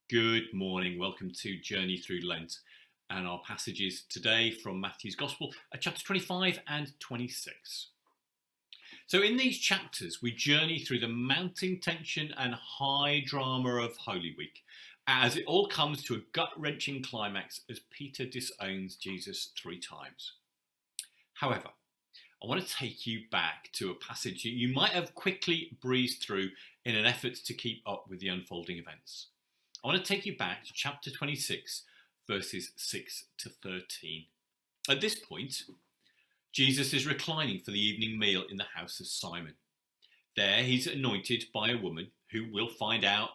Good morning. Welcome to Journey Through Lent. And our passages today from Matthew's Gospel are chapter 25 and 26. So in these chapters, we journey through the mounting tension and high drama of Holy Week, as it all comes to a gut-wrenching climax as Peter disowns Jesus 3 times. However, I want to take you back to a passage you might have quickly breezed through in an effort to keep up with the unfolding events. I want to take you back to chapter 26, verses 6 to 13. At this point, Jesus is reclining for the evening meal in the house of Simon. There he's anointed by a woman who we'll find out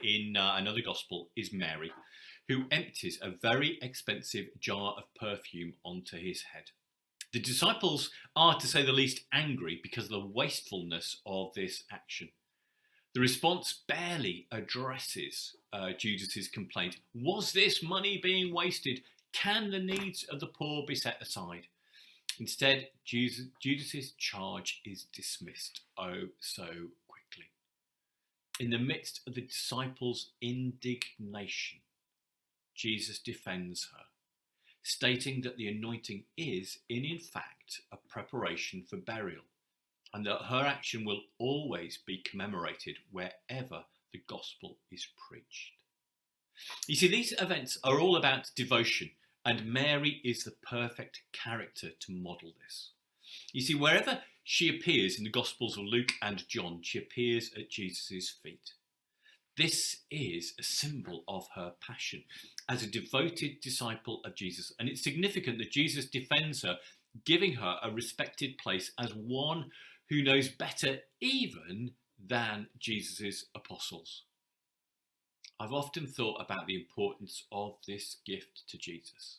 in another gospel is Mary, who empties a very expensive jar of perfume onto his head. The disciples are, to say the least, angry because of the wastefulness of this action. The response barely addresses Judas's complaint. Was this money being wasted? Can the needs of the poor be set aside? Instead, Judas's charge is dismissed so quickly. In the midst of the disciples' indignation, Jesus defends her, stating that the anointing is, in fact, a preparation for burial, and that her action will always be commemorated wherever the gospel is preached. You see, these events are all about devotion, and Mary is the perfect character to model this. You see, wherever she appears in the Gospels of Luke and John, she appears at Jesus' feet. This is a symbol of her passion as a devoted disciple of Jesus, and it's significant that Jesus defends her, giving her a respected place as one who knows better even than Jesus' apostles. I've often thought about the importance of this gift to Jesus.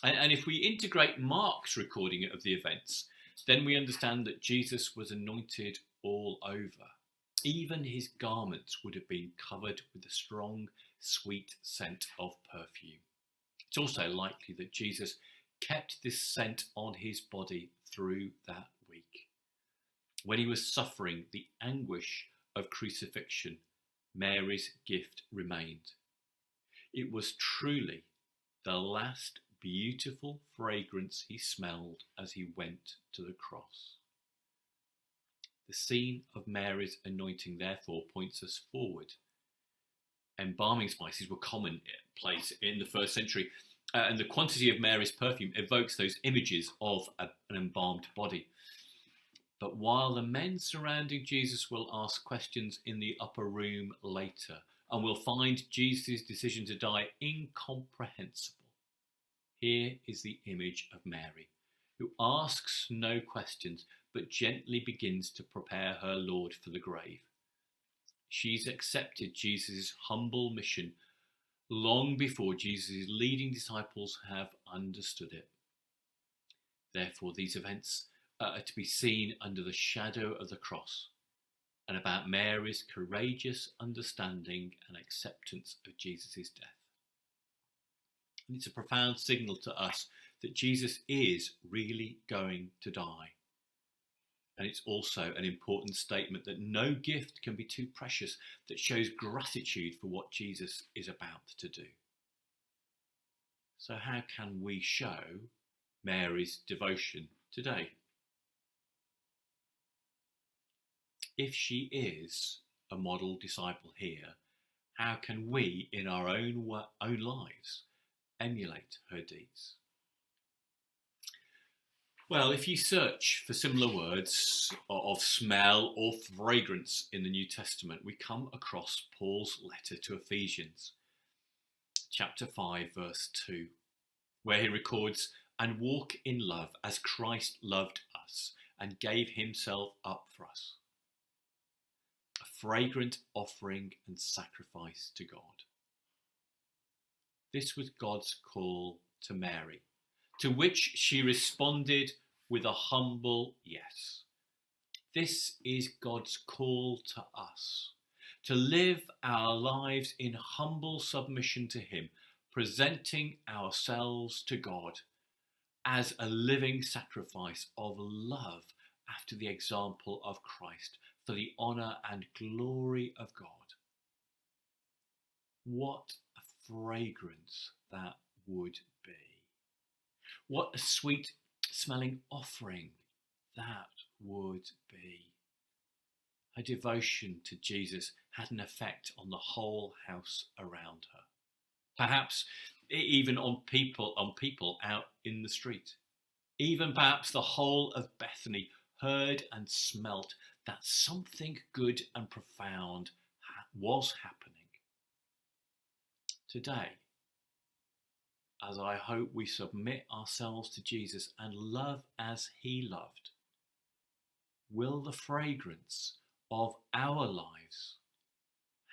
And if we integrate Mark's recording of the events, then we understand that Jesus was anointed all over. Even his garments would have been covered with a strong, sweet scent of perfume. It's also likely that Jesus kept this scent on his body through that week. When he was suffering the anguish of crucifixion, Mary's gift remained. It was truly the last beautiful fragrance he smelled as he went to the cross. The scene of Mary's anointing therefore points us forward. Embalming spices were commonplace in the first century, and the quantity of Mary's perfume evokes those images of an embalmed body. But while the men surrounding Jesus will ask questions in the upper room later, and will find Jesus' decision to die incomprehensible, here is the image of Mary, who asks no questions, but gently begins to prepare her Lord for the grave. She's accepted Jesus' humble mission long before Jesus' leading disciples have understood it. Therefore, these events are to be seen under the shadow of the cross, and about Mary's courageous understanding and acceptance of Jesus' death. And it's a profound signal to us that Jesus is really going to die. And it's also an important statement that no gift can be too precious that shows gratitude for what Jesus is about to do. So how can we show Mary's devotion today? If she is a model disciple here, how can we in our own lives emulate her deeds? Well, if you search for similar words of smell or fragrance in the New Testament, we come across Paul's letter to Ephesians, chapter 5, verse 2, where he records, "And walk in love as Christ loved us and gave himself up for us." A fragrant offering and sacrifice to God. This was God's call to Mary, to which she responded with a humble yes. This is God's call to us, to live our lives in humble submission to him, presenting ourselves to God as a living sacrifice of love after the example of Christ, for the honour and glory of God. What a fragrance that would be. What a sweet smelling offering that would be. Her devotion to Jesus had an effect on the whole house around her. Perhaps even on people out in the street. Even perhaps the whole of Bethany heard and smelt that something good and profound was happening. Today, as I hope we submit ourselves to Jesus and love as he loved, will the fragrance of our lives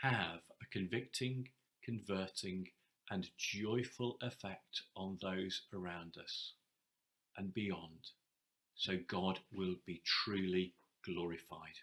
have a convicting, converting, and joyful effect on those around us and beyond, so God will be truly glorified.